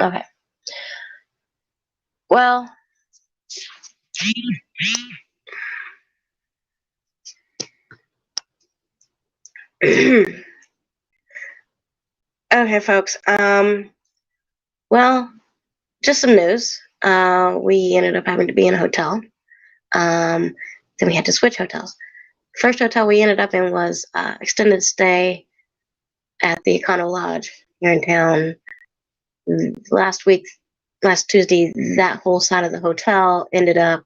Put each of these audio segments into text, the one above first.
Okay. Well, okay, folks. Well, just some news. We ended up having to be in a hotel. Then we had to switch hotels. First hotel we ended up in was extended stay at the Econo Lodge here in town. Last week, last Tuesday, that whole side of the hotel ended up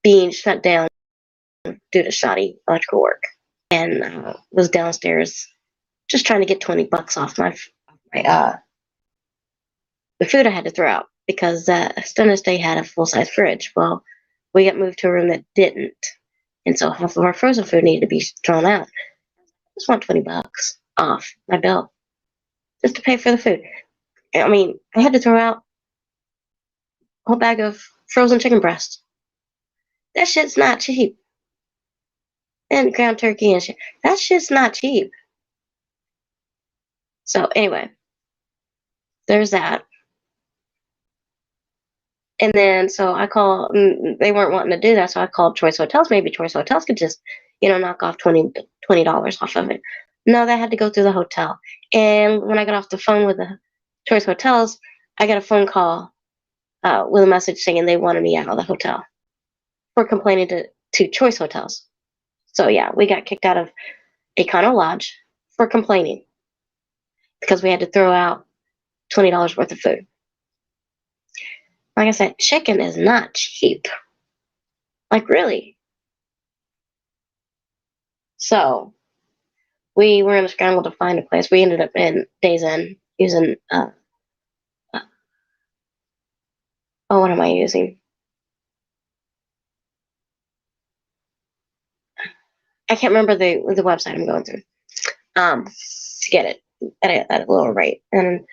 being shut down due to shoddy electrical work, and was downstairs just trying to get $20 off the food I had to throw out because extended stay had a full size fridge. Well, we got moved to a room that didn't, and so half of our frozen food needed to be thrown out. I just want $20 off my bill just to pay for the food. I mean, I had to throw out a whole bag of frozen chicken breast. That shit's not cheap. And ground turkey and shit. That shit's not cheap. So anyway, there's that. And then so I call. They weren't wanting to do that, so I called Choice Hotels. Maybe Choice Hotels could just, knock off $20 off of it. No, that had to go through the hotel. And when I got off the phone with the Choice Hotels, I got a phone call with a message saying they wanted me out of the hotel for complaining to Choice Hotels. So yeah, we got kicked out of Econo Lodge for complaining because we had to throw out $20 worth of food. Like I said, chicken is not cheap. Like, really. So we were in a scramble to find a place. We ended up in Days Inn using what am I using? I can't remember the website I'm going through to get it at a lower rate, and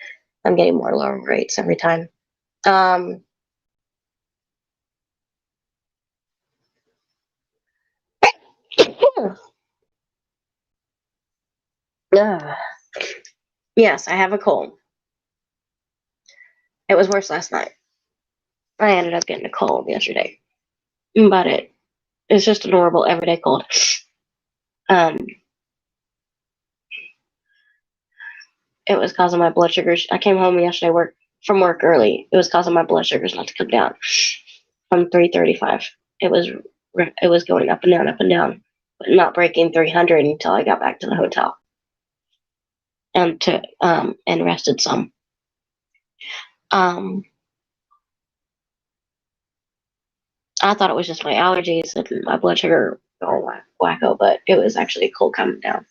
I'm getting more lower rates every time. Yes, I have a cold. It was worse last night. I ended up getting a cold yesterday, but it's just a normal everyday cold. It was causing my blood sugars. I came home yesterday from work early. It was causing my blood sugars not to come down from 335. It was going up and down, but not breaking 300 until I got back to the hotel and rested some. I thought it was just my allergies and my blood sugar going wacko, but it was actually cold coming down.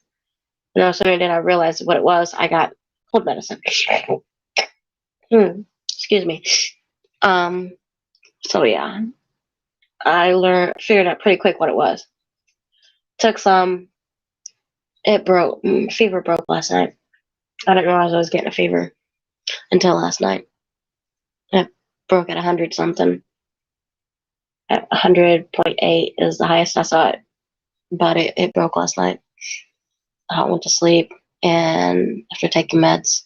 And no sooner did I realize what it was, I got cold medicine. Excuse me. So yeah, figured out pretty quick what it was. Took some. It broke. Fever broke last night. I didn't realize I was getting a fever until last night. It broke at 100 something. At 100.8 is the highest I saw it, but it broke last night. I went to sleep, and after taking meds,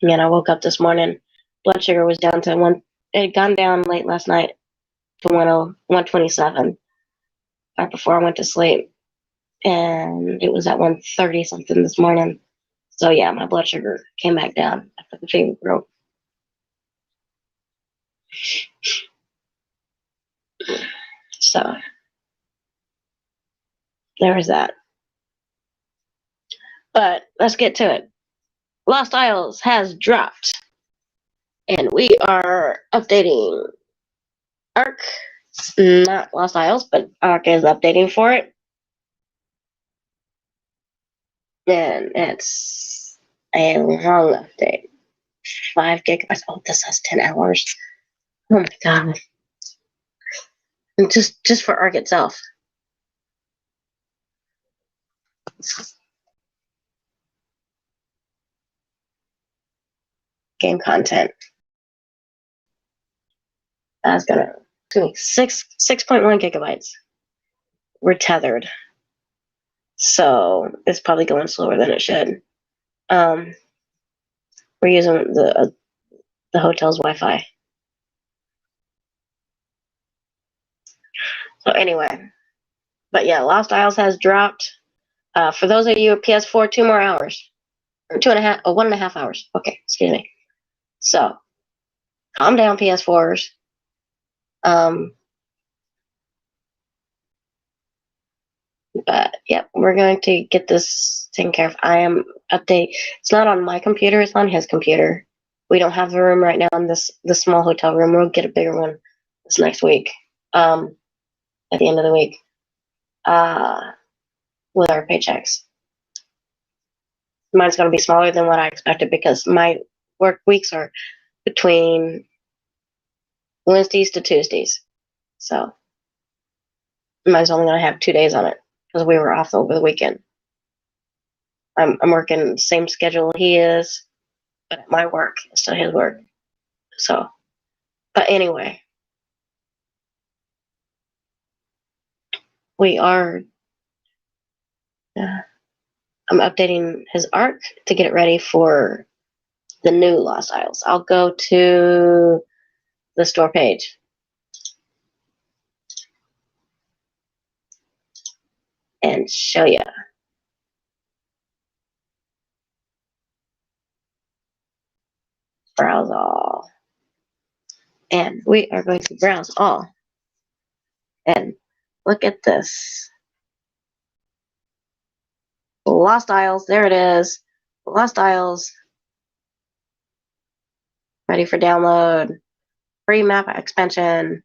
and I woke up this morning. Blood sugar was down to one. It had gone down late last night to 127 right before I went to sleep, and it was at 130 something this morning. So yeah, my blood sugar came back down after the fever broke. So there was that. But let's get to it. Lost Isles has dropped, and we are updating Ark. Not Lost Isles, but Ark is updating for it. And it's a long update. 5 gigabytes. Oh, this has 10 hours. Oh my god. And just for Ark itself. Game content. That's gonna 6.1 gigabytes. We're tethered. So it's probably going slower than it should. We're using the hotel's Wi-Fi. So anyway, but yeah, Lost Isles has dropped. For those of you with PS4, 2 more hours, or 2.5, or 1.5 hours. Okay, excuse me. So calm down, PS4s. Um, but yeah, we're going to get this taken care of. I am update. It's not on my computer; it's on his computer. We don't have a room right now in this small hotel room. We'll get a bigger one this next week. At the end of the week, with our paychecks. Mine's going to be smaller than what I expected because my work weeks are between Wednesdays to Tuesdays. So mine's only going to have 2 days on it because we were off over the weekend. I'm working the same schedule he is, but at my work instead of his work. So, but anyway, we are. I'm updating his arc to get it ready for the new Lost Isles. I'll go to the store page and show you. Browse all. And we are going to browse all. And look at this. Lost Isles, there it is. Lost Isles. Ready for download. Free map expansion.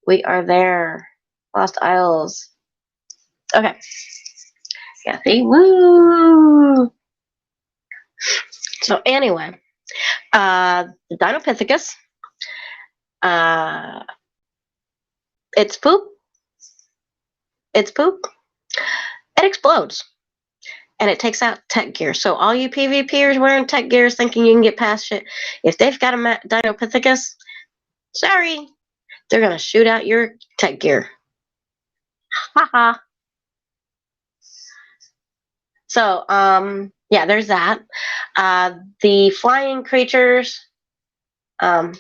We are there. Lost Isles. Okay. Yeah, see? Woo! So anyway, the Dinopithecus, its poop, it explodes. And it takes out tech gear. So all you PvPers wearing tech gears thinking you can get past shit, if they've got a Dinopithecus, sorry, they're going to shoot out your tech gear. Haha. So, yeah, there's that. The flying creatures that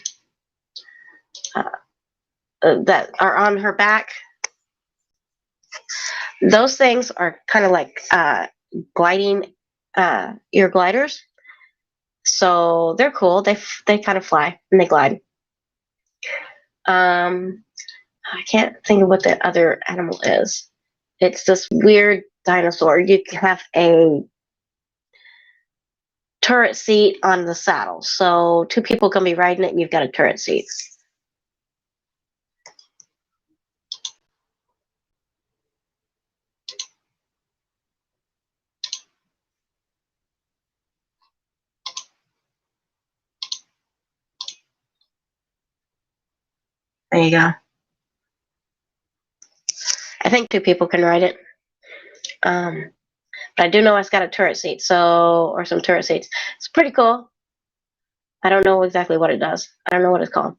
are on her back, those things are kind of like gliding ear gliders. So they're cool. They kind of fly and they glide. I can't think of what the other animal is. It's this weird dinosaur. You can have a turret seat on the saddle. So 2 people can be riding it and you've got a turret seat. There you go. I think 2 people can ride it. But I do know it's got a turret seat, or some turret seats. It's pretty cool. I don't know exactly what it does. I don't know what it's called.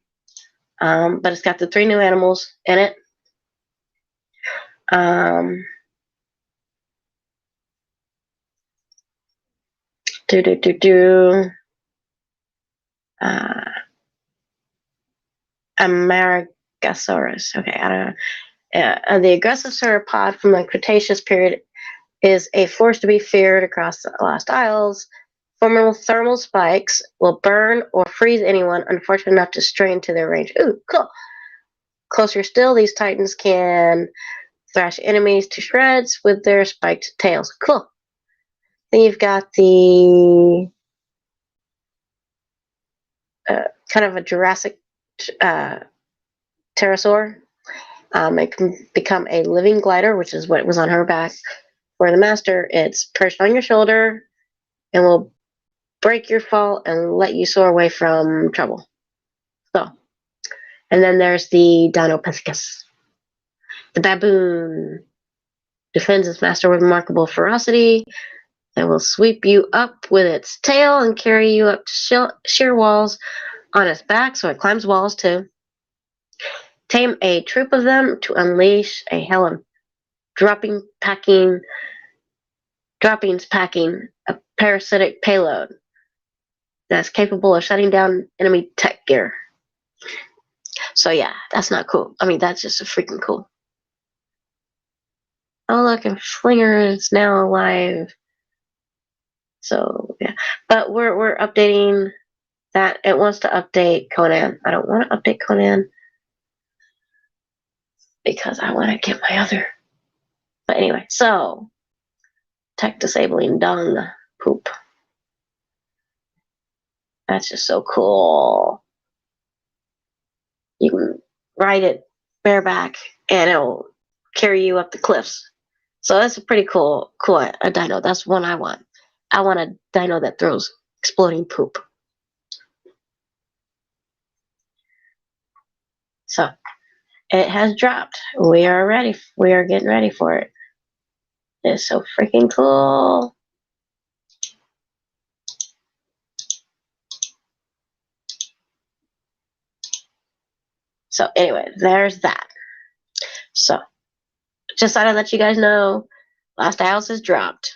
But it's got the 3 new animals in it. Amargasaurus. Okay, I don't know. The aggressive sauropod from the Cretaceous period is a force to be feared across the Lost Isles. Formidable thermal spikes will burn or freeze anyone unfortunate enough to stray into their range. Ooh, cool. Closer still, these titans can thrash enemies to shreds with their spiked tails. Cool. Then you've got the kind of a Jurassic pterosaur. It can become a living glider, which is what was on her back. For the master, it's perched on your shoulder and will break your fall and let you soar away from trouble. So, and then there's the Dinopithecus. The baboon defends its master with remarkable ferocity. It will sweep you up with its tail and carry you up sheer walls on its back, so it climbs walls too. Tame a troop of them to unleash a hell of dropping, packing droppings packing a parasitic payload that's capable of shutting down enemy tech gear. So yeah, that's not cool. I mean, that's just freaking cool. Oh look, and Flinger is now alive. So yeah, but we're updating that. It wants to update Conan. I don't want to update Conan because I want to get my other. But anyway, so tech disabling dung poop. That's just so cool. You can ride it bareback and it'll carry you up the cliffs. So that's a pretty cool a dino. That's one I want. I want a dino that throws exploding poop. So it has dropped. We are ready. We are getting ready for it. It's so freaking cool. So anyway, there's that. So just thought I'd let you guys know Last House has dropped.